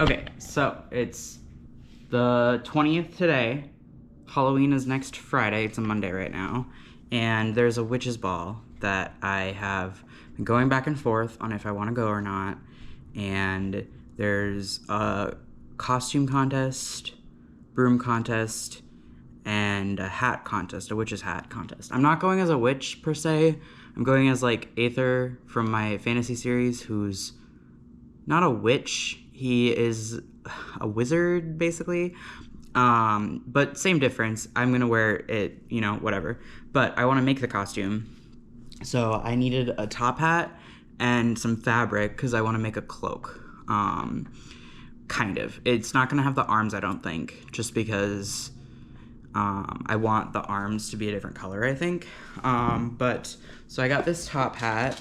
Okay, so it's the 20th today. Halloween is next Friday. It's a Monday right now. And there's a witch's ball that I have been going back and forth on if I want to go or not. And there's a costume contest, broom contest, and a hat contest, a witch's hat contest. I'm not going as a witch per se. I'm going as like Aether from my fantasy series, who's not a witch. He is a wizard, basically. But same difference. I'm gonna wear it, whatever. But I want to make the costume. So I needed a top hat and some fabric because I want to make a cloak. Kind of. It's not gonna have the arms, I don't think, just because I want the arms to be a different color, I think. So I got this top hat.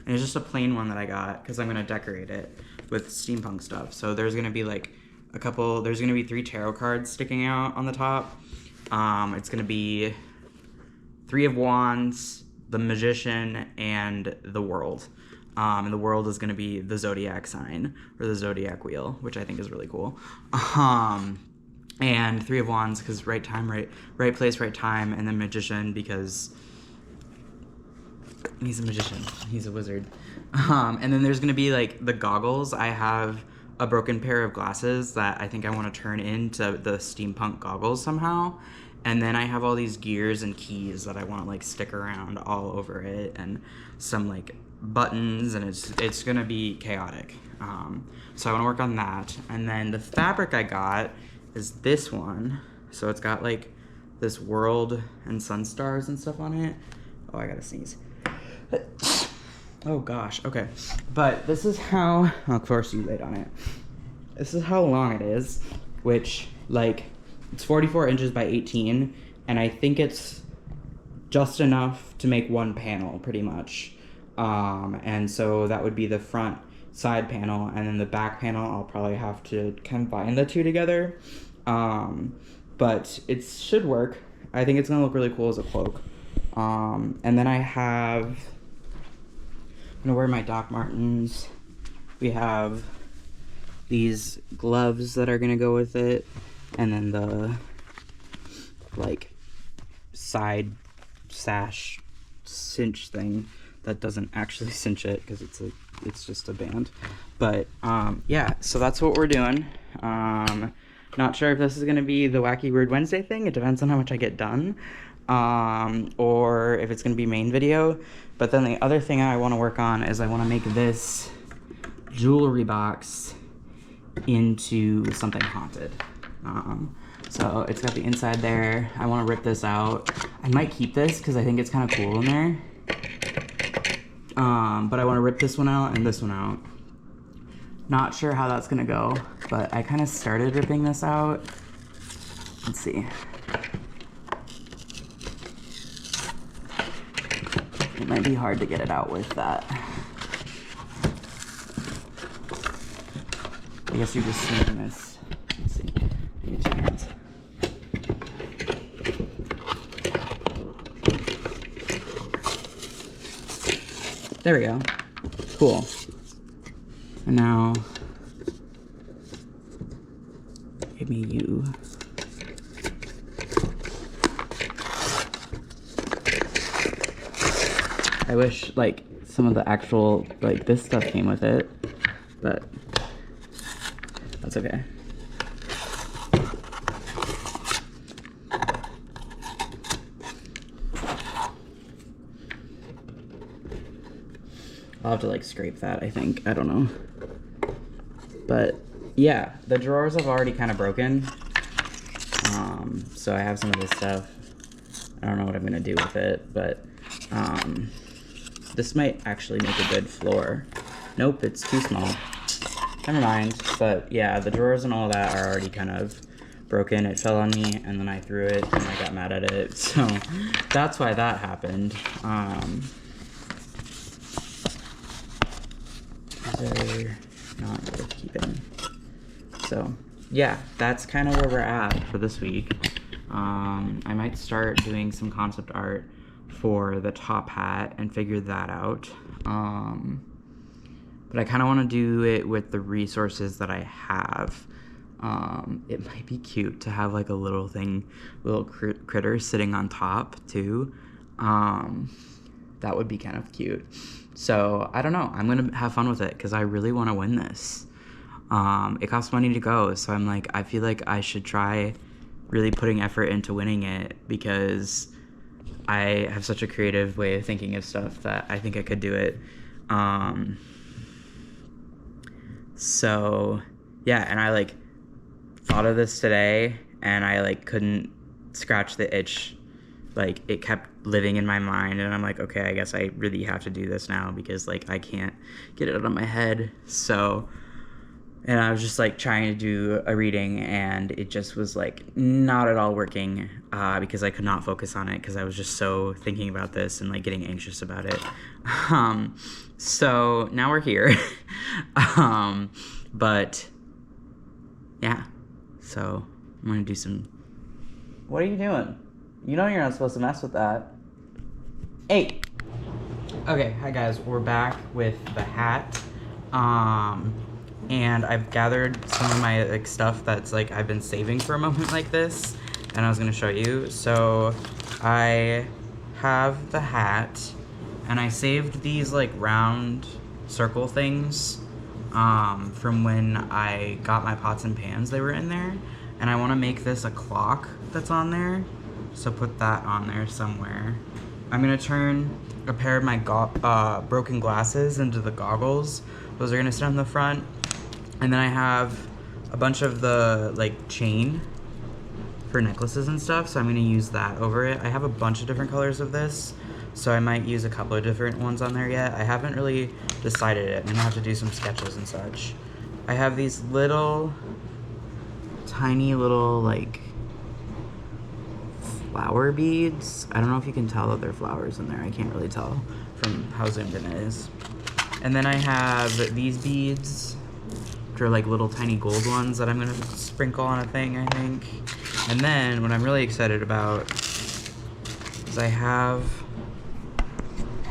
And it's just a plain one that I got because I'm going to decorate it with steampunk stuff. So there's going to be like there's going to be 3 tarot cards sticking out on the top. It's going to be 3 of Wands, the Magician, and the World. And the World is going to be the Zodiac sign, or the Zodiac wheel, which I think is really cool. And 3 of Wands because right time, right place, right time, and then Magician because he's a magician. He's a wizard. And then there's going to be, like, the goggles. I have a broken pair of glasses that I think I want to turn into the steampunk goggles somehow. And then I have all these gears and keys that I want to, like, stick around all over it. And some, like, buttons. And it's going to be chaotic. So I want to work on that. And then the fabric I got is this one. So it's got, like, this world and sun stars and stuff on it. Oh, I gotta sneeze. Oh gosh, okay. But this is how, of course you laid on it. This is how long it is, which, like, it's 44 inches by 18, and I think it's just enough to make one panel, pretty much. And so that would be the front side panel, and then the back panel, I'll probably have to combine the two together. But it should work. I think it's gonna look really cool as a cloak. And then I'm gonna wear my Doc Martens. We have these gloves that are gonna go with it, and then the, like, side sash cinch thing that doesn't actually cinch it because it's just a band. But yeah, so that's what we're doing. Not sure if this is gonna be the Wacky Weird Wednesday thing. It depends on how much I get done. Or if it's gonna be main video. But then the other thing I want to work on is I want to make this jewelry box into something haunted. So it's got the inside there. I want to rip this out. I might keep this because I think it's kind of cool in there. But I want to rip this one out and this one out. Not sure how that's gonna go, but I kind of started ripping this out. Let's see. It might be hard to get it out with that. I guess you're just seeing this. Let's see. Get your hands. There we go. Cool. And now, give me you. I wish, like, some of the actual, like, this stuff came with it, but that's okay. I'll have to, like, scrape that, I think. I don't know. But, yeah, the drawers have already kind of broken. So I have some of this stuff. I don't know what I'm going to do with it, but this might actually make a good floor. Nope, it's too small. Never mind. But, yeah, the drawers and all that are already kind of broken. It fell on me, and then I threw it, and I got mad at it. So that's why that happened. They're not worth keeping. So, yeah, that's kind of where we're at for this week. I might start doing some concept art for the top hat and figure that out. but I kind of want to do it with the resources that I have. It might be cute to have like a little thing, little critter sitting on top too. That would be kind of cute. So I don't know. I'm going to have fun with it because I really want to win this. It costs money to go. So I'm like, I feel like I should try really putting effort into winning it because I have such a creative way of thinking of stuff that I think I could do it. So yeah, and I like thought of this today and I like couldn't scratch the itch. Like it kept living in my mind and I'm like, okay, I guess I really have to do this now because like I can't get it out of my head. So, and I was just like trying to do a reading and it just was like not at all working because I could not focus on it because I was just so thinking about this and like getting anxious about it. So now we're here. But yeah, so I'm gonna do some. What are you doing? You know you're not supposed to mess with that. Hey. Okay, hi guys. We're back with the hat. And I've gathered some of my like stuff that's like I've been saving for a moment like this, and I was gonna show you. So I have the hat, and I saved these like round circle things from when I got my pots and pans. They were in there, and I want to make this a clock that's on there. So put that on there somewhere. I'm gonna turn a pair of my broken glasses into the goggles. Those are gonna sit on the front. And then I have a bunch of the like chain for necklaces and stuff, so I'm gonna use that over it. I have a bunch of different colors of this, so I might use a couple of different ones on there yet. I haven't really decided it. I'm gonna have to do some sketches and such. I have these little, tiny little like flower beads. I don't know if you can tell that there are flowers in there. I can't really tell from how zoomed in it is. And then I have these beads, which are like little tiny gold ones that I'm gonna sprinkle on a thing, I think. And then what I'm really excited about is I have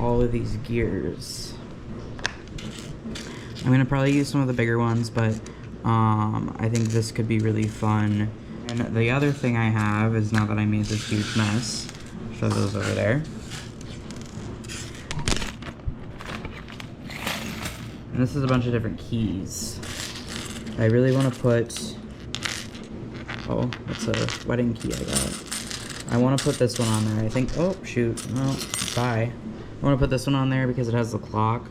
all of these gears. I'm gonna probably use some of the bigger ones, but I think this could be really fun. And the other thing I have is, now that I made this huge mess, show those over there. And this is a bunch of different keys. I really want to put, oh, that's a wedding key I got. I want to put this one on there. I think, oh, shoot, no, bye. I want to put this one on there because it has the clock.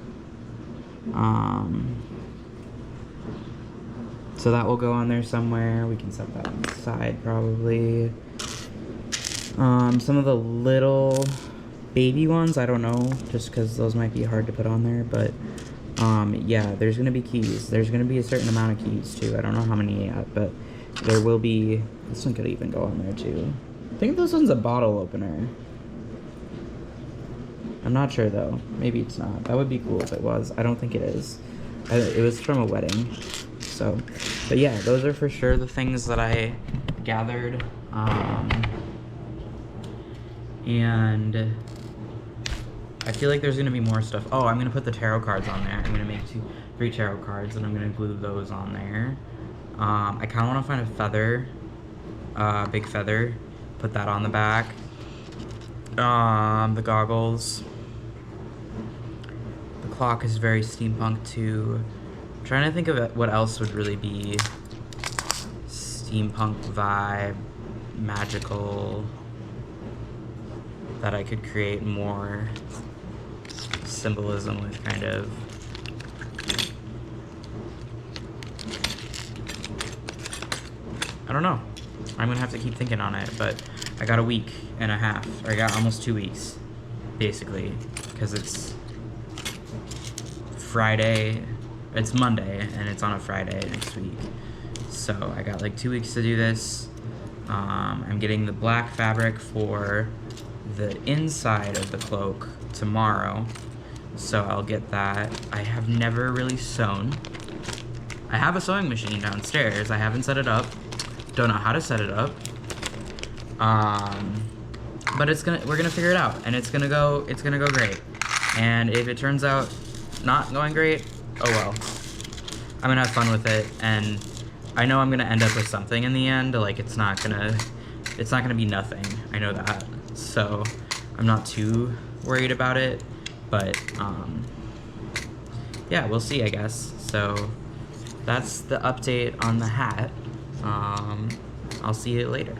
So that will go on there somewhere. We can set that on the side probably. Some of the little baby ones, I don't know, just because those might be hard to put on there, but yeah, there's gonna be keys. There's gonna be a certain amount of keys too. I don't know how many yet, but there will be. This one could even go on there too. I think this one's a bottle opener. I'm not sure though. Maybe it's not. That would be cool if it was. I don't think it is. It was from a wedding. So, but yeah, those are for sure the things that I gathered. And I feel like there's gonna be more stuff. Oh, I'm gonna put the tarot cards on there. I'm gonna make 3 tarot cards and I'm gonna glue those on there. I kinda wanna find a feather, big feather, put that on the back. The goggles. The clock is very steampunk too. I'm trying to think of what else would really be steampunk vibe, magical, that I could create more symbolism with, kind of. I don't know. I'm gonna have to keep thinking on it, but I got a week and a half, or I got almost 2 weeks, basically, because it's Friday, it's Monday, and it's on a Friday next week. So I got like 2 weeks to do this. I'm getting the black fabric for the inside of the cloak tomorrow, so I'll get that. I have never really sewn. I have a sewing machine downstairs. I haven't set it up. Don't know how to set it up. But we're gonna figure it out, and it's gonna go great. And if it turns out not going great, oh well. I'm gonna have fun with it, and I know I'm gonna end up with something in the end. Like, it's not gonna be nothing. I know that. So I'm not too worried about it, but yeah, we'll see, I guess. So that's the update on the hat. I'll see you later.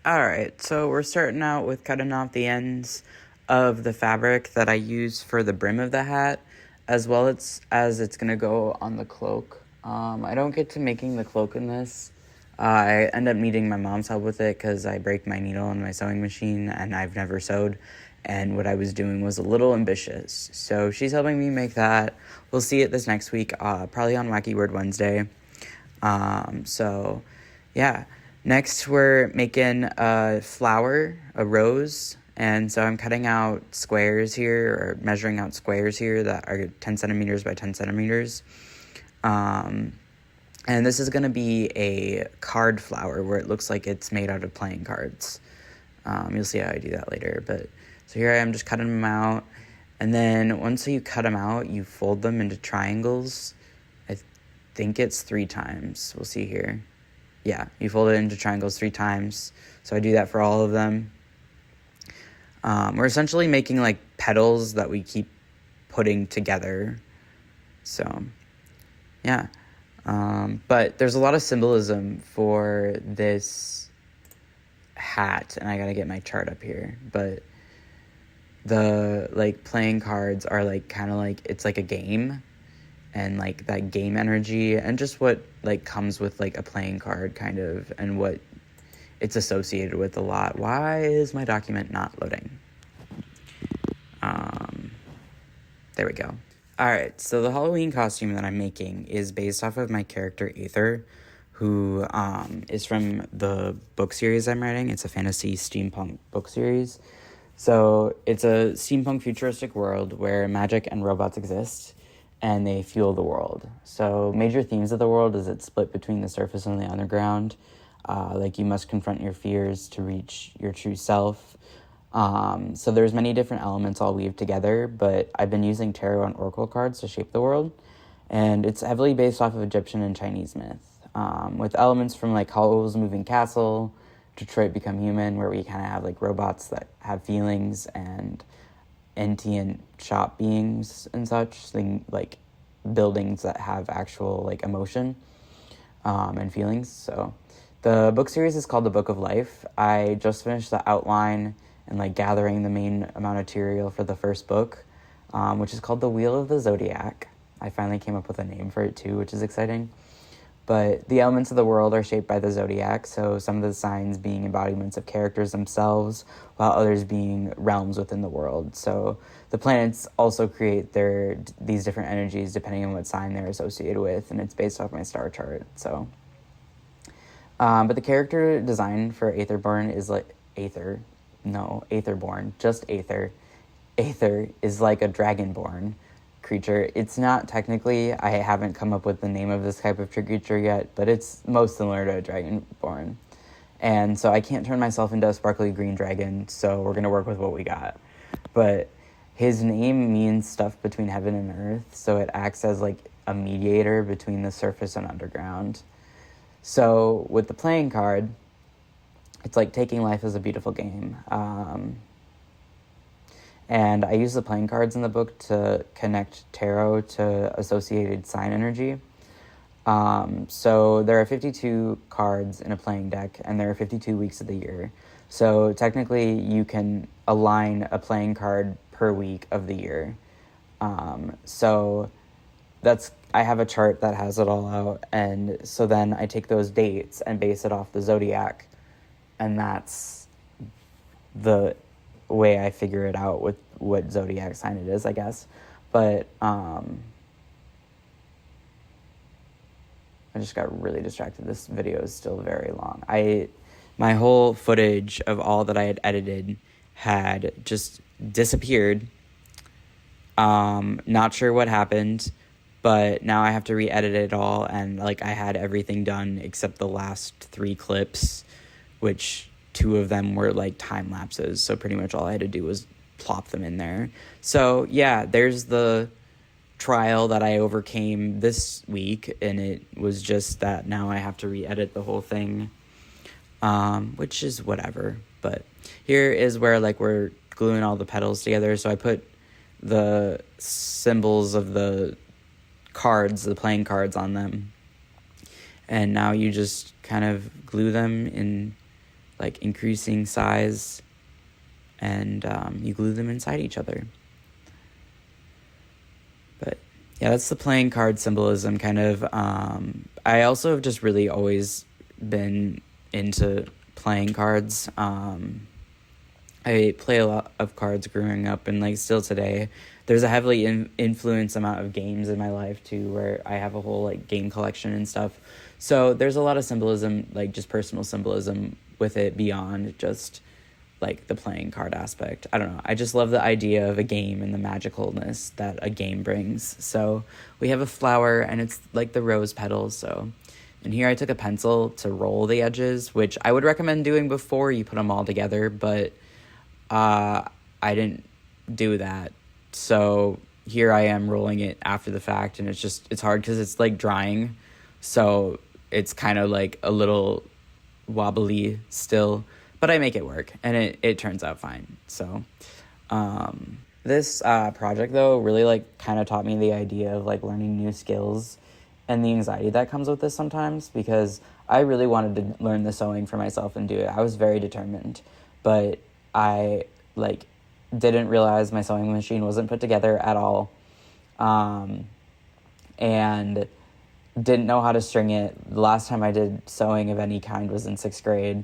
Alright, so we're starting out with cutting off the ends of the fabric that I use for the brim of the hat, as well as it's gonna go on the cloak. I don't get to making the cloak in this. I end up needing my mom's help with it because I break my needle on my sewing machine and I've never sewed, and what I was doing was a little ambitious. So she's helping me make that. We'll see it this next week, probably on Wacky Word Wednesday. So yeah. Next, we're making a flower, a rose, and so I'm cutting out squares here, or measuring out squares here that are 10 centimeters by 10 centimeters. And this is going to be a card flower where it looks like it's made out of playing cards. You'll see how I do that later. But so here I am just cutting them out. And then once you cut them out, you fold them into triangles. I think it's 3 times. We'll see here. Yeah, you fold it into triangles 3 times. So I do that for all of them. We're essentially making like petals that we keep putting together. So, yeah. But there's a lot of symbolism for this hat, and I gotta get my chart up here. But the like playing cards are like kind of like, it's like a game. And like that game energy and just what like comes with like a playing card kind of, and what it's associated with a lot. Why is my document not loading? There we go. All right, so the Halloween costume that I'm making is based off of my character Aether, who is from the book series I'm writing. It's a fantasy steampunk book series. So it's a steampunk futuristic world where magic and robots exist, and they fuel the world. So major themes of the world is it's split between the surface and the underground. Like you must confront your fears to reach your true self. So there's many different elements all weaved together, but I've been using tarot and oracle cards to shape the world. And it's heavily based off of Egyptian and Chinese myth, with elements from like Howl's Moving Castle, Detroit Become Human, where we kind of have like robots that have feelings, and sentient shop beings and such, like buildings that have actual like emotion and feelings. So the book series is called The Book of Life. I just finished the outline and like gathering the main amount of material for the first book, which is called The Wheel of the Zodiac. I finally came up with a name for it too, which is exciting. But the elements of the world are shaped by the zodiac, so some of the signs being embodiments of characters themselves, while others being realms within the world. So the planets also create these different energies depending on what sign they're associated with, and it's based off my star chart. So, but the character design for Aetherborn is like Aetherborn, just Aether. Aether is like a dragonborn creature. It's not technically, I haven't come up with the name of this type of creature yet, but it's most similar to a dragonborn. And so I can't turn myself into a sparkly green dragon, so we're going to work with what we got. But his name means stuff between heaven and earth, so it acts as like a mediator between the surface and underground. So with the playing card, it's like taking life as a beautiful game. And I use the playing cards in the book to connect tarot to associated sign energy. So there are 52 cards in a playing deck, and there are 52 weeks of the year. So technically, you can align a playing card per week of the year. So I have a chart that has it all out, and so then I take those dates and base it off the zodiac, and that's the way I figure it out with what zodiac sign it is, I guess. But I just got really distracted. This video is still very long. My whole footage of all that I had edited had just disappeared. Not sure what happened, but now I have to re-edit it all, and like I had everything done except the last 3 clips, which 2 of them were like time lapses, so pretty much all I had to do was plop them in there. So yeah, there's the trial that I overcame this week, and it was just that now I have to re-edit the whole thing, which is whatever. But here is where like we're gluing all the petals together. So I put the symbols of the cards, the playing cards, on them, and now you just kind of glue them in like increasing size, and you glue them inside each other. But yeah, that's the playing card symbolism kind of. I also have just really always been into playing cards. I play a lot of cards growing up, and like still today. There's a heavily influenced amount of games in my life too, where I have a whole like game collection and stuff. So there's a lot of symbolism, like just personal symbolism with it beyond just like the playing card aspect. I don't know. I just love the idea of a game and the magicalness that a game brings. So we have a flower, and it's like the rose petals. So, and here I took a pencil to roll the edges, which I would recommend doing before you put them all together, but I didn't do that. So here I am rolling it after the fact, and it's hard because it's like drying. So it's kind of like a little wobbly still, but I make it work, and it turns out fine. So this project though really like kind of taught me the idea of like learning new skills and the anxiety that comes with this sometimes, because I really wanted to learn the sewing for myself and do it. I was very determined, but I like didn't realize my sewing machine wasn't put together at all, and didn't know how to string it. The last time I did sewing of any kind was in 6th grade,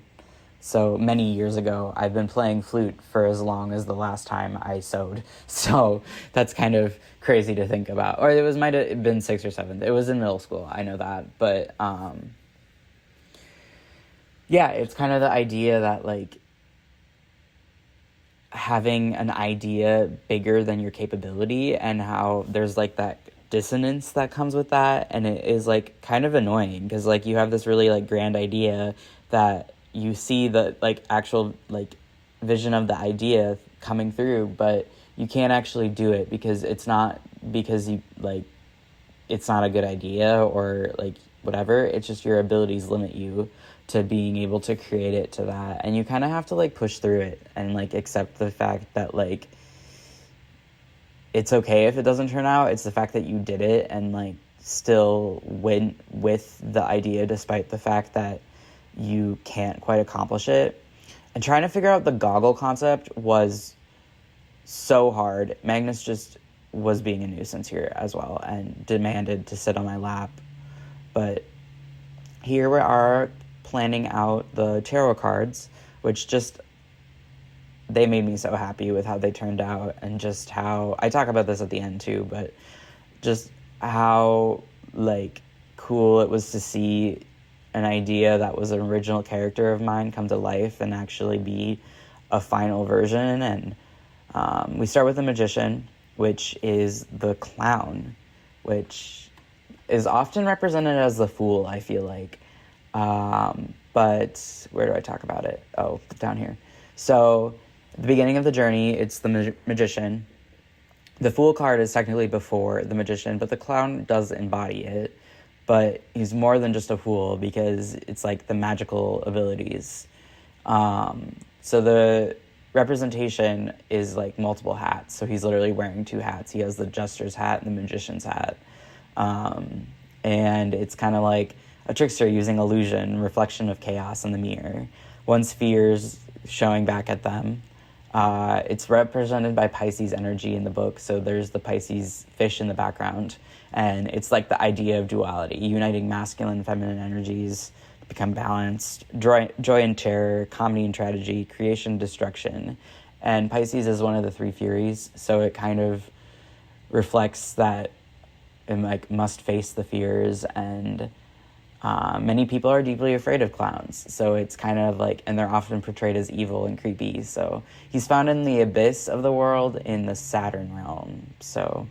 so many years ago. I've been playing flute for as long as the last time I sewed, so that's kind of crazy to think about. Or it might have been 6th or 7th. It was in middle school, I know that, but yeah, it's kind of the idea that like having an idea bigger than your capability, and how there's like that dissonance that comes with that, and it is like kind of annoying because like you have this really like grand idea that you see the like actual like vision of the idea coming through, but you can't actually do it because it's not because you like it's not a good idea or like whatever. It's just your abilities limit you to being able to create it to that, and you kind of have to like push through it and like accept the fact that like it's okay if it doesn't turn out. It's the fact that you did it and like still went with the idea despite the fact that you can't quite accomplish it. And trying to figure out the goggle concept was so hard. Magnus just was being a nuisance here as well and demanded to sit on my lap. But here we are planning out the tarot cards, which just, they made me so happy with how they turned out, and just how, I talk about this at the end too, but just how like cool it was to see an idea that was an original character of mine come to life and actually be a final version. And we start with the magician, which is the clown, which is often represented as the fool, I feel like. But where do I talk about it? Oh, down here. So at the beginning of the journey, it's the magician. The fool card is technically before the magician, but the clown does embody it. But he's more than just a fool because it's like the magical abilities. So the representation is like multiple hats. So he's literally wearing 2 hats. He has the jester's hat and the magician's hat. And it's kind of like a trickster using illusion, reflection of chaos in the mirror. One's fears showing back at them. It's represented by Pisces energy in the book, so there's the Pisces fish in the background, and it's like the idea of duality, uniting masculine and feminine energies to become balanced, joy and terror, comedy and tragedy, creation and destruction. And Pisces is one of the 3 Furies, so it kind of reflects that it like must face the fears, and many people are deeply afraid of clowns, so it's kind of like, and they're often portrayed as evil and creepy. So he's found in the abyss of the world in the Saturn realm. So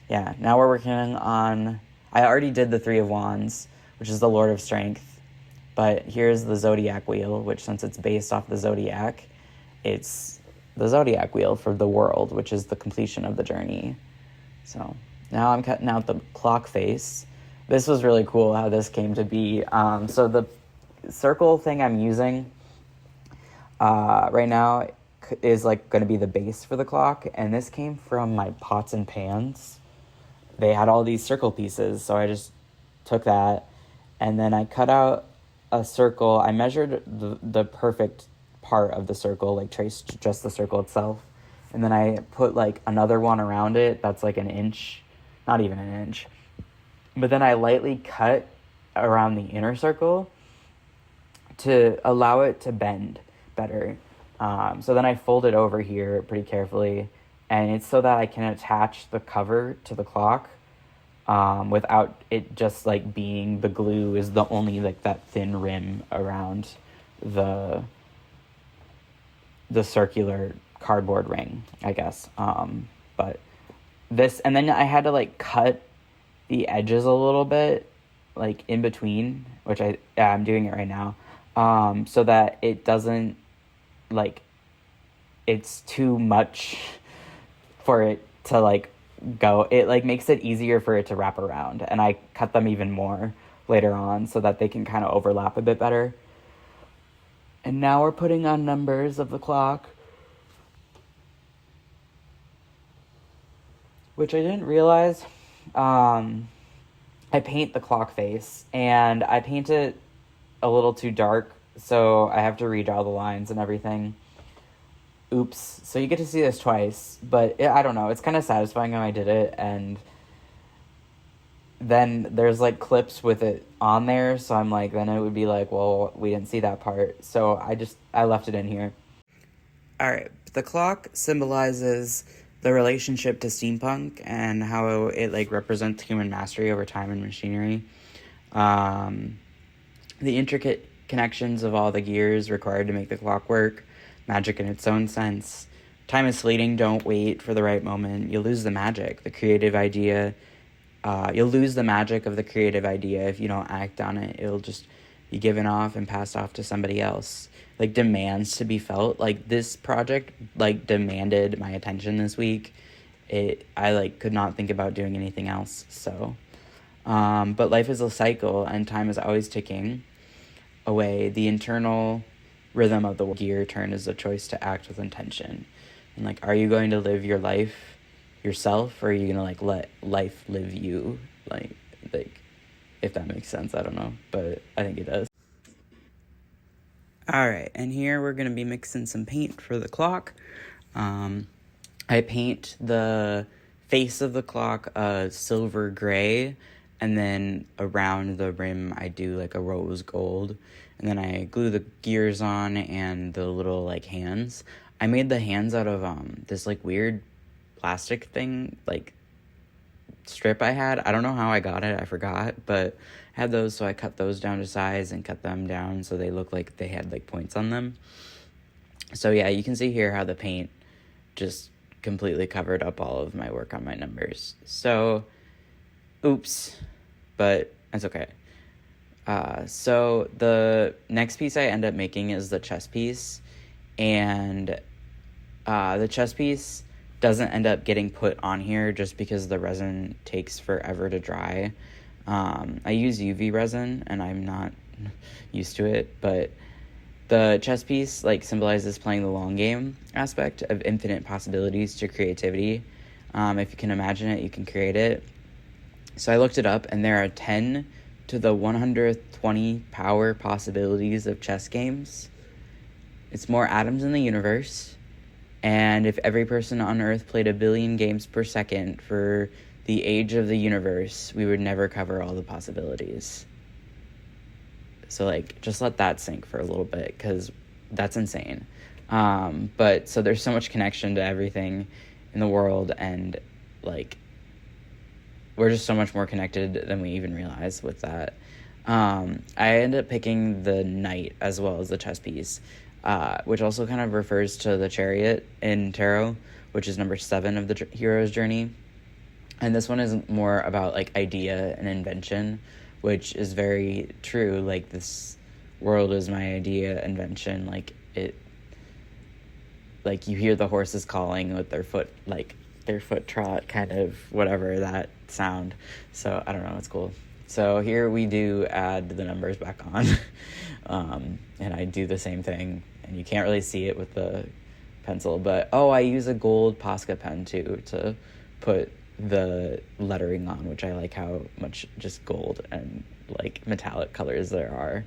yeah, now we're working on, I already did the 3 of Wands, which is the Lord of Strength, but here's the Zodiac wheel, which since it's based off the Zodiac, it's the zodiac wheel for the world, which is the completion of the journey. So now I'm cutting out the clock face. This was really cool how this came to be. So the circle thing I'm using right now is like going to be the base for the clock, and this came from my pots and pans. They had all these circle pieces, so I just took that, and then I cut out a circle. I measured the perfect part of the circle, like traced just the circle itself, and then I put like another one around it that's like an inch, not even an inch, but then I lightly cut around the inner circle to allow it to bend better. So then I fold it over here pretty carefully, and it's so that I can attach the cover to the clock without it just like being the glue is the only like that thin rim around the circular cardboard ring, I guess. But this, and then I had to like cut the edges a little bit, like in between, which I'm doing it right now, so that it doesn't like it's too much for it to like go. It like makes it easier for it to wrap around, and I cut them even more later on so that they can kind of overlap a bit better. And now we're putting on numbers of the clock, which I didn't realize. I paint the clock face, and I paint it a little too dark, so I have to redraw the lines and everything. Oops. So you get to see this twice, but I don't know. It's kind of satisfying how I did it, and then there's like clips with it on there, so I'm like, then it would be like, well, we didn't see that part, so I left it in here. All right, the clock symbolizes the relationship to steampunk and how it like represents human mastery over time and machinery. The intricate connections of all the gears required to make the clock work, magic in its own sense. Time is fleeting, don't wait for the right moment. You'll lose the magic, the creative idea. You'll lose the magic of the creative idea if you don't act on it. It'll just be given off and passed off to somebody else. Like, demands to be felt. Like, this project, like, demanded my attention this week. I, like, could not think about doing anything else, so. But life is a cycle, and time is always ticking away. The internal rhythm of the gear turn is a choice to act with intention. And, like, are you going to live your life yourself, or are you going to, like, let life live you? Like, if that makes sense, I don't know, but I think it does. Alright, and here we're going to be mixing some paint for the clock. I paint the face of the clock silver gray, and then around the rim I do like a rose gold, and then I glue the gears on and the little like hands. I made the hands out of this like weird plastic thing, like strip I had. I don't know how I got it, I forgot, but I had those, so I cut those down to size and cut them down so they look like they had like points on them. So yeah, you can see here how the paint just completely covered up all of my work on my numbers. So, oops, but that's okay. So the next piece I end up making is the chest piece, and the chest piece doesn't end up getting put on here just because the resin takes forever to dry. I use UV resin, and I'm not used to it, but the chess piece like symbolizes playing the long game aspect of infinite possibilities to creativity. If you can imagine it, you can create it. So I looked it up, and there are 10 to the 120 power possibilities of chess games. It's more atoms in the universe, and if every person on Earth played 1 billion games per second for the age of the universe, we would never cover all the possibilities. So, like, just let that sink for a little bit, because that's insane. But, so there's so much connection to everything in the world, and, like, we're just so much more connected than we even realize with that. I ended up picking the knight as well as the chess piece, which also kind of refers to the chariot in tarot, which is number 7 of the hero's journey. And this one is more about, like, idea and invention, which is very true. Like, this world is my idea, invention. Like, like you hear the horses calling with their foot, like their foot trot, kind of whatever that sound. So I don't know, it's cool. So here we do add the numbers back on. And I do the same thing, and you can't really see it with the pencil, but I use a gold Posca pen too to put the lettering on, which I like how much just gold and like metallic colors there are.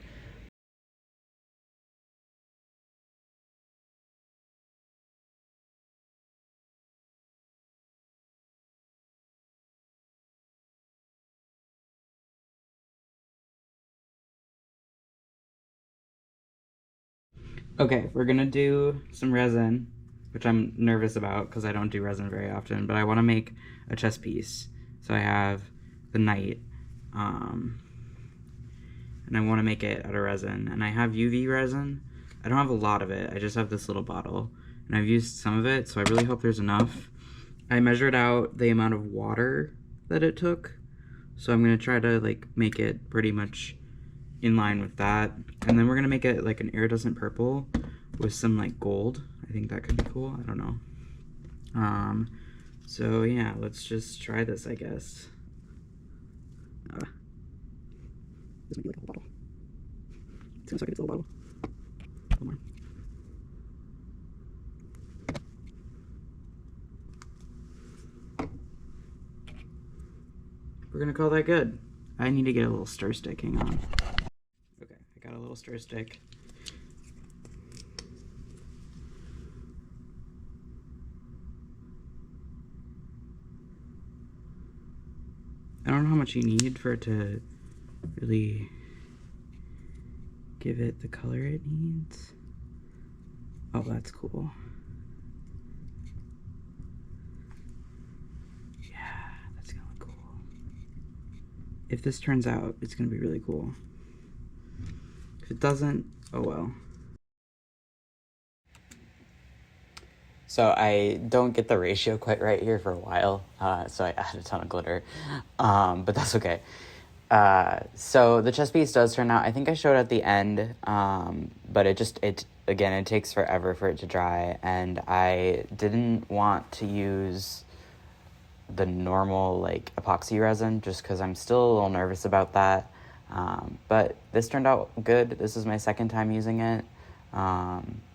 Okay, we're gonna do some resin, which I'm nervous about because I don't do resin very often, but I want to make a chess piece. So I have the knight, and I want to make it out of resin, and I have UV resin. I don't have a lot of it, I just have this little bottle, and I've used some of it, so I really hope there's enough. I measured out the amount of water that it took, so I'm gonna try to like make it pretty much in line with that. And then we're gonna make it like an iridescent purple with some like gold. I think that could be cool. I don't know. So yeah, let's just try this, I guess. This might be like a whole bottle. It's gonna suck in its little bottle. A little more. We're gonna call that good. I need to get a little stir stick, hang on. Okay, I got a little stir stick. I don't know how much you need for it to really give it the color it needs. Oh, that's cool. Yeah, that's gonna look cool. If this turns out, it's gonna be really cool. If it doesn't, oh well. So I don't get the ratio quite right here for a while, so I add a ton of glitter, but that's okay. So the chess piece does turn out, I think I showed at the end, but it takes forever for it to dry, and I didn't want to use the normal like epoxy resin just because I'm still a little nervous about that. But this turned out good. This is my second time using it.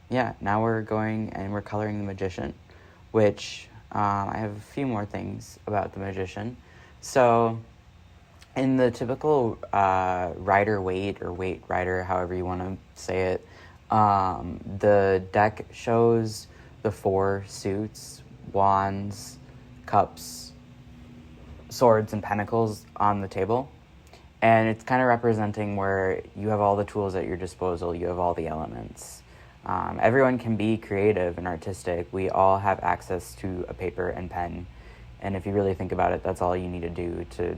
Yeah, now we're going and we're coloring the Magician, which I have a few more things about the Magician. So in the typical Rider-Waite or Waite-Rider, however you want to say it, the deck shows the 4 suits, wands, cups, swords, and pentacles on the table. And it's kind of representing where you have all the tools at your disposal, you have all the elements. Everyone can be creative and artistic. We all have access to a paper and pen. And if you really think about it, that's all you need to do to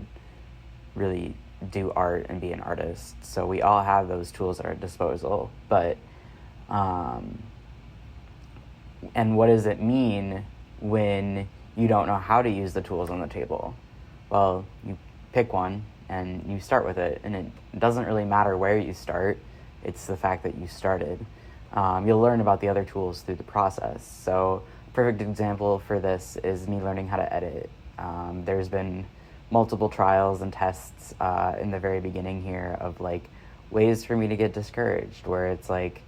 really do art and be an artist. So we all have those tools at our disposal. But, and what does it mean when you don't know how to use the tools on the table? Well, you pick one and you start with it. And it doesn't really matter where you start. It's the fact that you started. You'll learn about the other tools through the process. So a perfect example for this is me learning how to edit. There's been multiple trials and tests in the very beginning here of like ways for me to get discouraged, where it's like,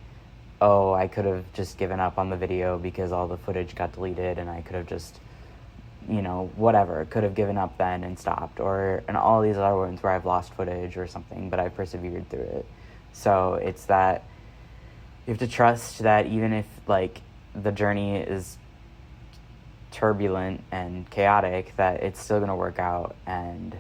oh, I could have just given up on the video because all the footage got deleted, and I could have just, whatever, could have given up then and stopped, and all these other ones where I've lost footage or something, but I persevered through it. So it's that you have to trust that even if like the journey is turbulent and chaotic, that it's still going to work out. And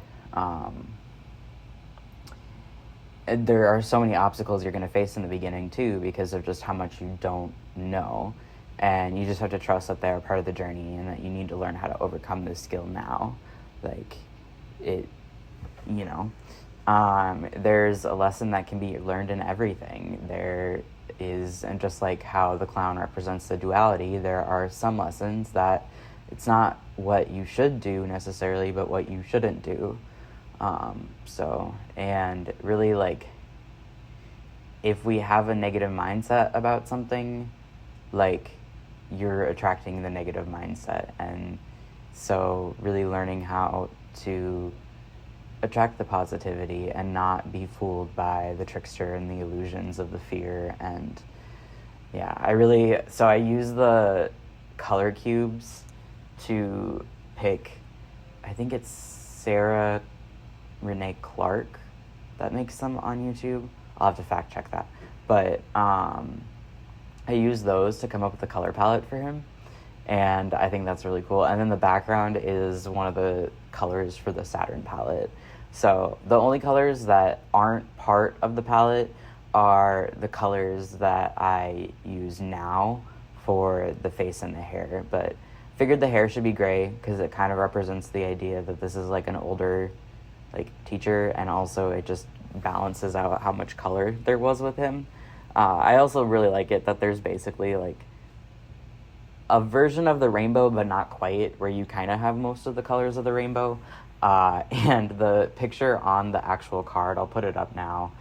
there are so many obstacles you're going to face in the beginning too, because of just how much you don't know, and you just have to trust that they're part of the journey and that you need to learn how to overcome this skill now. Like it, there's a lesson that can be learned in everything. There is, and just like how the clown represents the duality, there are some lessons that it's not what you should do necessarily, but what you shouldn't do. And really, like, if we have a negative mindset about something, like, you're attracting the negative mindset. And so really learning how to attract the positivity and not be fooled by the trickster and the illusions of the fear. And yeah, I use the color cubes to pick, I think it's Sarah Renee Clark that makes them on YouTube. I'll have to fact check that. But I use those to come up with the color palette for him. And I think that's really cool. And then the background is one of the colors for the Saturn palette. So the only colors that aren't part of the palette are the colors that I use now for the face and the hair. But figured the hair should be gray because it kind of represents the idea that this is like an older like teacher, and also it just balances out how much color there was with him. I also really like it that there's basically like a version of the rainbow, but not quite, where you kind of have most of the colors of the rainbow. And the picture on the actual card, I'll put it up now,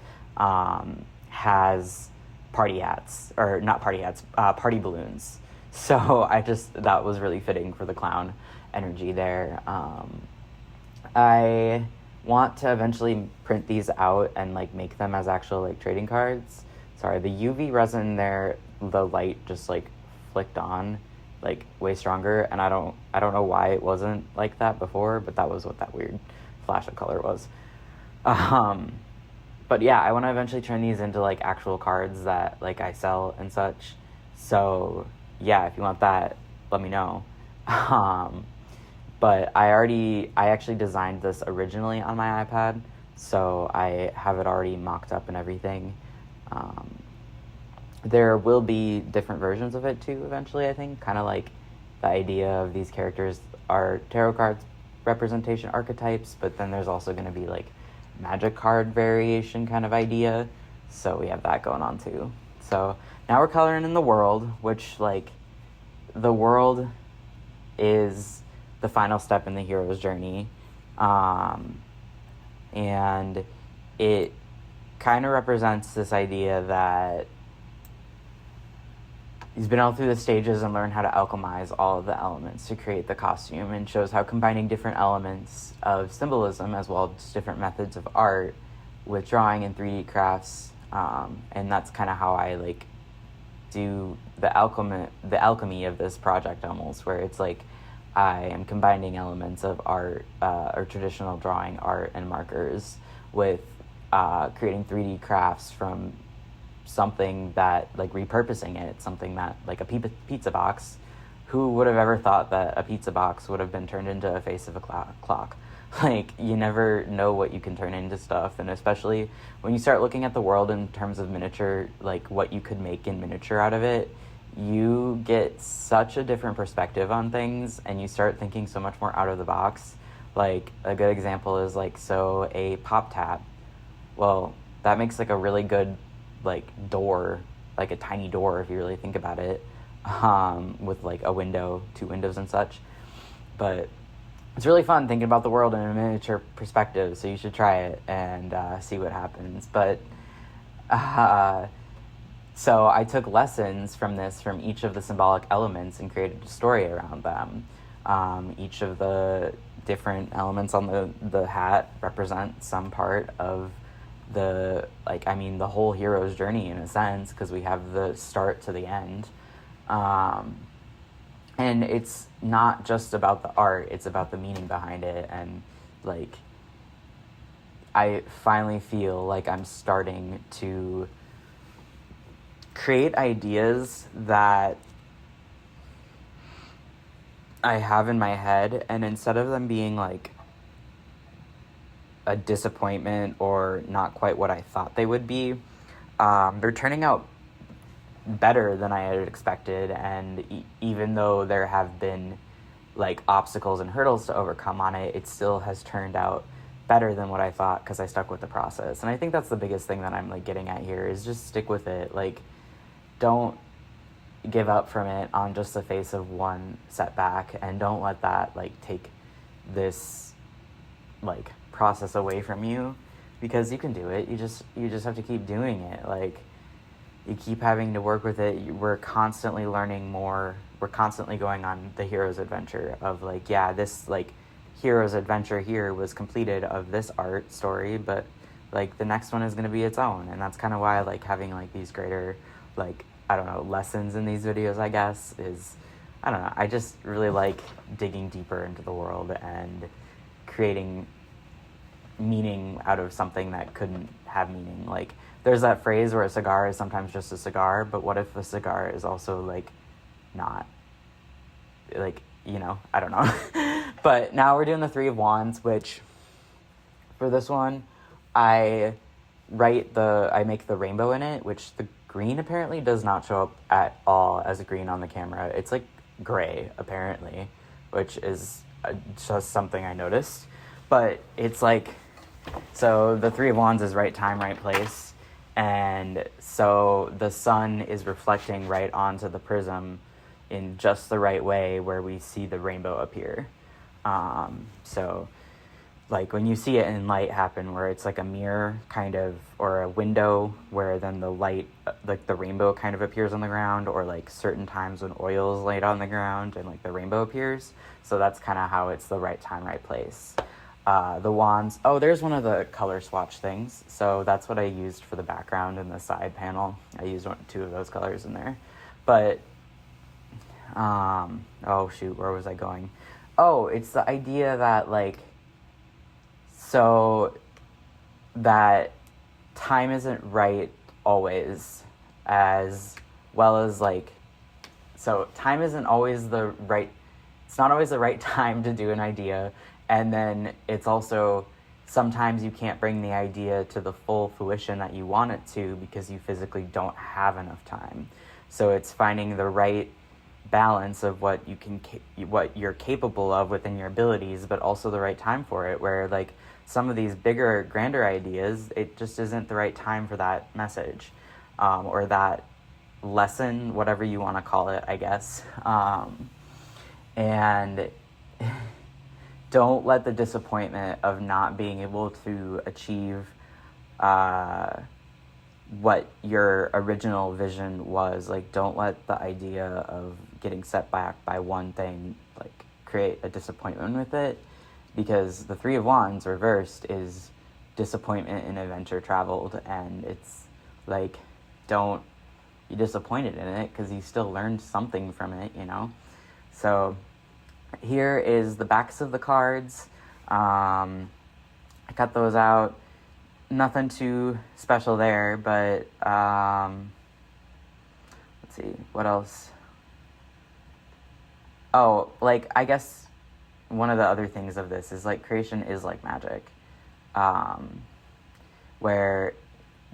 has party hats, or not party hats, party balloons. So that was really fitting for the clown energy there. I want to eventually print these out and like make them as actual like trading cards. Sorry, the UV resin there, the light just like flicked on like way stronger, and I don't know why it wasn't like that before, but that was what that weird flash of color was. But yeah, I want to eventually turn these into like actual cards that like I sell and such. So yeah, if you want that, let me know. But I actually designed this originally on my iPad, so I have it already mocked up and everything. There will be different versions of it too eventually, I think. Kind of like the idea of these characters are tarot cards representation archetypes, but then there's also going to be like magic card variation kind of idea. So we have that going on too. So now we're coloring in the world, which like the world is the final step in the hero's journey. And it kind of represents this idea that he's been all through the stages and learned how to alchemize all of the elements to create the costume, and shows how combining different elements of symbolism as well as different methods of art with drawing and 3D crafts. And that's kind of how I like do the alchemy of this project almost, where it's like I am combining elements of art or traditional drawing art and markers with creating 3D crafts from something that like repurposing it, something that like a pizza box. Who would have ever thought that a pizza box would have been turned into a face of a clock? Like, you never know what you can turn into stuff, and especially when you start looking at the world in terms of miniature, like what you could make in miniature out of it, you get such a different perspective on things, and you start thinking so much more out of the box. Like, a good example is like, so a pop tab, well, that makes like a really good like door, like a tiny door if you really think about it, with like a window, 2 windows and such. But it's really fun thinking about the world in a miniature perspective, so you should try it and see what happens. But so I took lessons from each of the symbolic elements and created a story around them. Each of the different elements on the hat represent some part of the whole hero's journey in a sense, because we have the start to the end. And it's not just about the art, it's about the meaning behind it. And like, I finally feel like I'm starting to create ideas that I have in my head, and instead of them being like a disappointment or not quite what I thought they would be, they're turning out better than I had expected. And even though there have been like obstacles and hurdles to overcome on it, it still has turned out better than what I thought, because I stuck with the process. And I think that's the biggest thing that I'm like getting at here, is just stick with it. Like, don't give up from it on just the face of one setback, and don't let that like take this like process away from you, because you can do it. You just have to keep doing it. Like, you keep having to work with it. We're constantly learning more. We're constantly going on the hero's adventure of like, yeah, this like hero's adventure here was completed of this art story, but like the next one is going to be its own. And that's kind of why I like having like these greater, like, I don't know, lessons in these videos, I guess, is, I don't know, I just really like digging deeper into the world and creating meaning out of something that couldn't have meaning. Like, there's that phrase where a cigar is sometimes just a cigar, but what if a cigar is also like not, like, you know, I don't know. But now we're doing the Three of Wands, which for this one I make the rainbow in it, which the green apparently does not show up at all as a green on the camera. It's like gray apparently, which is just something I noticed. But it's like, so the Three of Wands is right time, right place. And so the sun is reflecting right onto the prism in just the right way where we see the rainbow appear. So like when you see it in light happen where it's like a mirror kind of, or a window where then the light, like the rainbow kind of appears on the ground, or like certain times when oil is laid on the ground and like the rainbow appears. So that's kind of how it's the right time, right place. The wands, oh, there's one of the color swatch things. So that's what I used for the background and the side panel. I used two of those colors in there. But, oh shoot, where was I going? Oh, it's the idea that like, so that time isn't right always, as well as like, so time isn't always the right, it's not always the right time to do an idea. And then it's also, sometimes you can't bring the idea to the full fruition that you want it to because you physically don't have enough time. So it's finding the right balance of what you're capable of within your abilities, but also the right time for it, where like some of these bigger, grander ideas, it just isn't the right time for that message, or that lesson, whatever you want to call it, I guess. And don't let the disappointment of not being able to achieve what your original vision was, like, don't let the idea of getting set back by one thing, like, create a disappointment with it, because the Three of Wands reversed is disappointment in adventure traveled, and it's like, don't be disappointed in it, because you still learned something from it, you know? So here is the backs of the cards. I cut those out. Nothing too special there, but let's see, what else? Oh, like, I guess one of the other things of this is, like, creation is like magic, where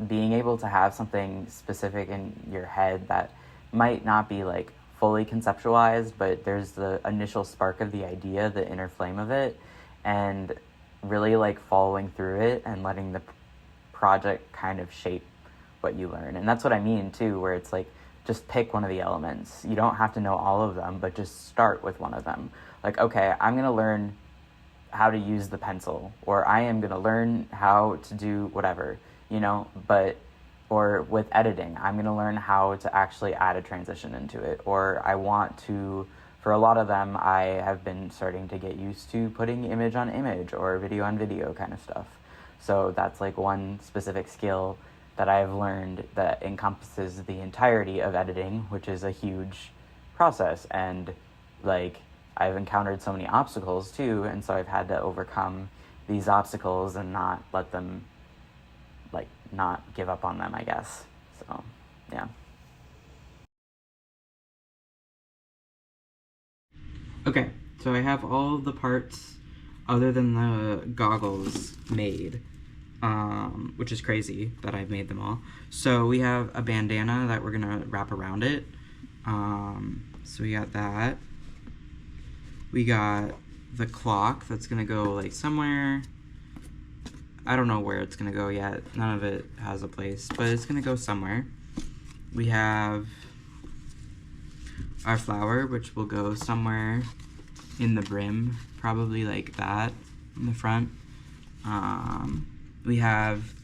being able to have something specific in your head that might not be, like, fully conceptualized, but there's the initial spark of the idea, the inner flame of it, and really, like, following through it and letting the project kind of shape what you learn. And that's what I mean too, where it's like, just pick one of the elements. You don't have to know all of them, but just start with one of them. Like, okay, I'm going to learn how to use the pencil, or I am going to learn how to do whatever, you know, but, or with editing, I'm going to learn how to actually add a transition into it, or I want to, for a lot of them, I have been starting to get used to putting image on image or video on video kind of stuff. So that's like one specific skill that I've learned that encompasses the entirety of editing, which is a huge process. And like, I've encountered so many obstacles too, and so I've had to overcome these obstacles and not let them, like, not give up on them, I guess. So, yeah. Okay, so I have all the parts other than the goggles made, which is crazy that I've made them all. So we have a bandana that we're gonna wrap around it. So we got that. We got the clock that's gonna go like somewhere. I don't know where it's gonna go yet. None of it has a place, but it's gonna go somewhere. We have our flower, which will go somewhere in the brim, probably like that in the front. We have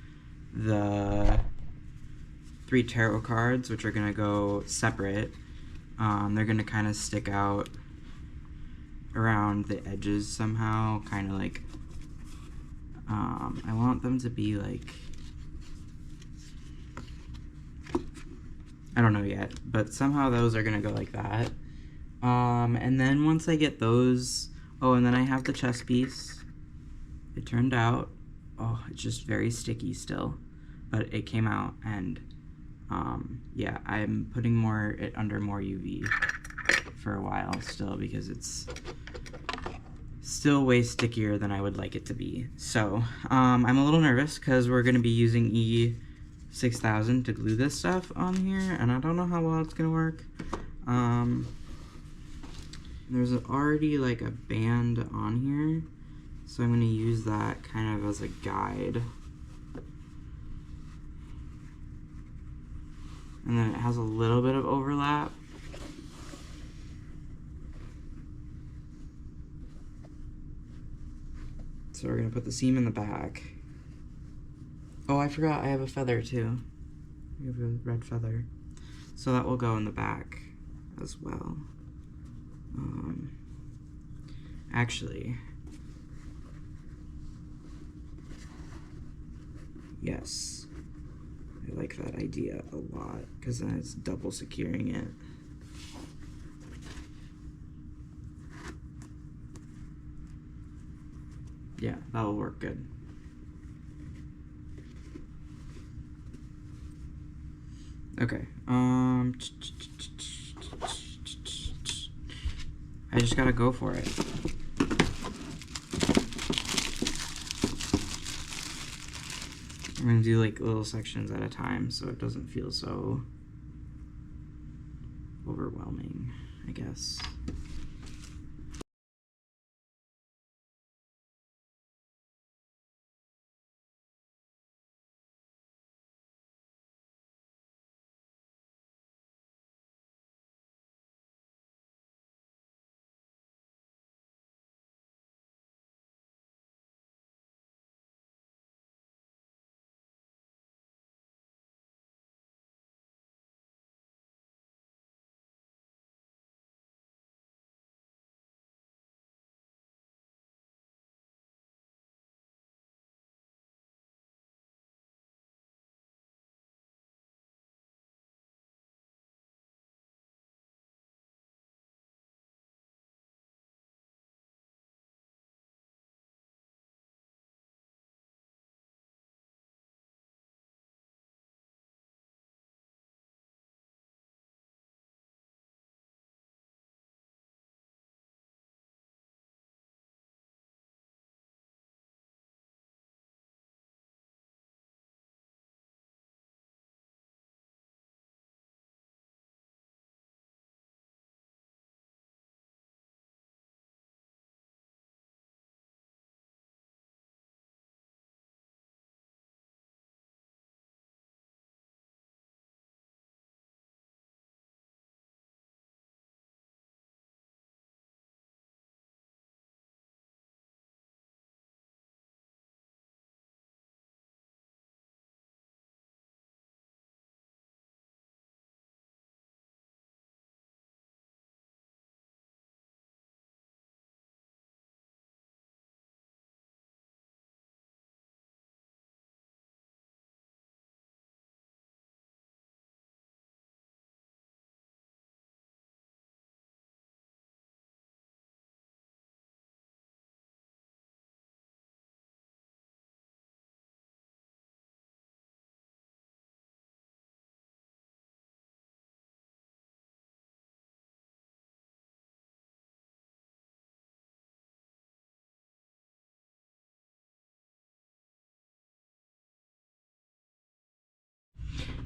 the 3 tarot cards, which are going to go separate. They're going to kind of stick out around the edges somehow, kind of like, I want them to be like, I don't know yet, but somehow those are going to go like that. And then once I get those, oh, and then I have the chess piece. It turned out, oh, it's just very sticky still, but it came out, and yeah, I'm putting it under more UV for a while still, because it's still way stickier than I would like it to be. So I'm a little nervous because we're going to be using E6000 to glue this stuff on here, and I don't know how well it's going to work. There's already like a band on here, so I'm going to use that kind of as a guide. And then it has a little bit of overlap. So we're going to put the seam in the back. Oh, I forgot I have a feather too. I have a red feather. So that will go in the back as well. Actually, yes, I like that idea a lot, because then it's double securing it. Yeah, that'll work good. Okay, I just gotta go for it. I'm gonna do like little sections at a time so it doesn't feel so overwhelming, I guess.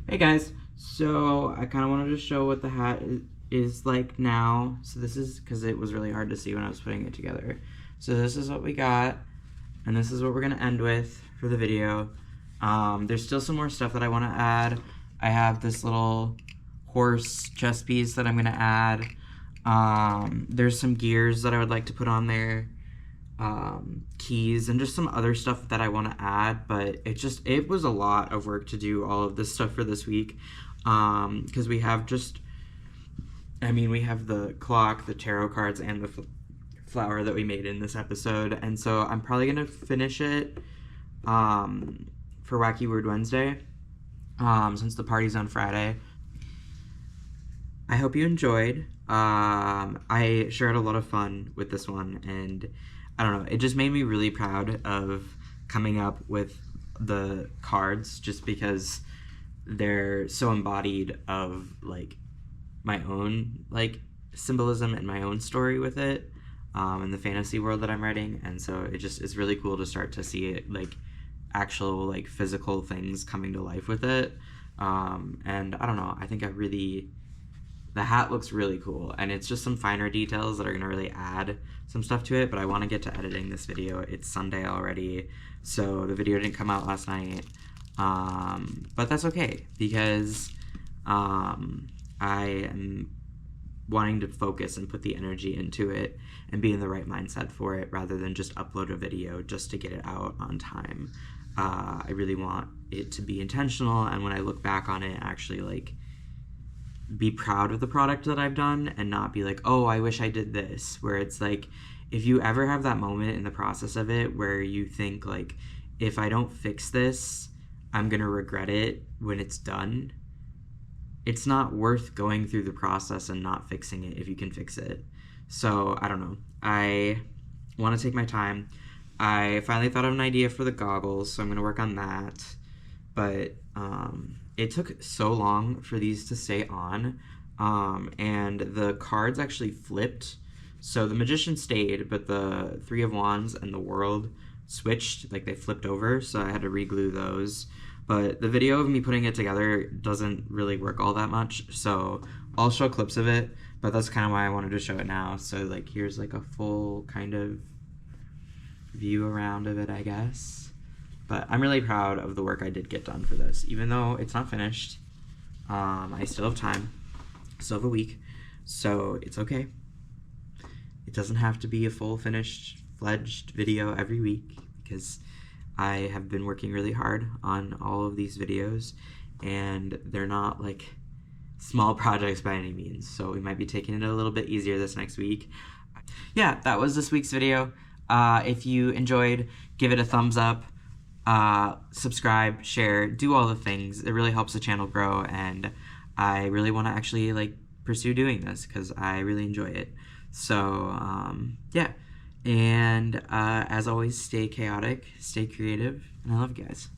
Hey guys, so I kind of wanted to show what the hat is like now. So this is, because it was really hard to see when I was putting it together. So this is what we got, and this is what we're going to end with for the video. There's still some more stuff that I want to add. I have this little horse chest piece that I'm going to add. There's some gears that I would like to put on there. keys and just some other stuff that I want to add, but it was a lot of work to do all of this stuff for this week, because we have we have the clock, the tarot cards, and the flower that we made in this episode, and so I'm probably gonna finish it for Wacky Word Wednesday, since the party's on Friday. I hope you enjoyed. I sure had a lot of fun with this one, and I don't know, it just made me really proud of coming up with the cards, just because they're so embodied of like my own like symbolism and my own story with it, in the fantasy world that I'm writing, and so it's really cool to start to see it like actual like physical things coming to life with it, and I don't know, I think the hat looks really cool, and it's just some finer details that are gonna really add some stuff to it, but I want to get to editing this video. It's Sunday already, so the video didn't come out last night, but that's okay, because I am wanting to focus and put the energy into it and be in the right mindset for it, rather than just upload a video just to get it out on time. I really want it to be intentional, and when I look back on it, actually like be proud of the product that I've done, and not be like, oh, I wish I did this, where it's like, if you ever have that moment in the process of it where you think like, if I don't fix this, I'm gonna regret it when it's done, it's not worth going through the process and not fixing it if you can fix it. So I don't know, I want to take my time. I finally thought of an idea for the goggles, so I'm gonna work on that, but it took so long for these to stay on, and the cards actually flipped. So the Magician stayed, but the Three of Wands and the World switched, like they flipped over, so I had to re-glue those. But the video of me putting it together doesn't really work all that much, so I'll show clips of it, but that's kind of why I wanted to show it now. So like here's like a full kind of view around of it, I guess. But I'm really proud of the work I did get done for this, even though it's not finished. I still have time, still have a week, so it's okay. It doesn't have to be a full finished, fledged video every week, because I have been working really hard on all of these videos, and they're not like small projects by any means, so we might be taking it a little bit easier this next week. Yeah, that was this week's video. If you enjoyed, give it a thumbs up. Subscribe, share, do all the things. It really helps the channel grow, and I really want to actually like pursue doing this because I really enjoy it. So yeah, and as always, stay chaotic, stay creative, and I love you guys.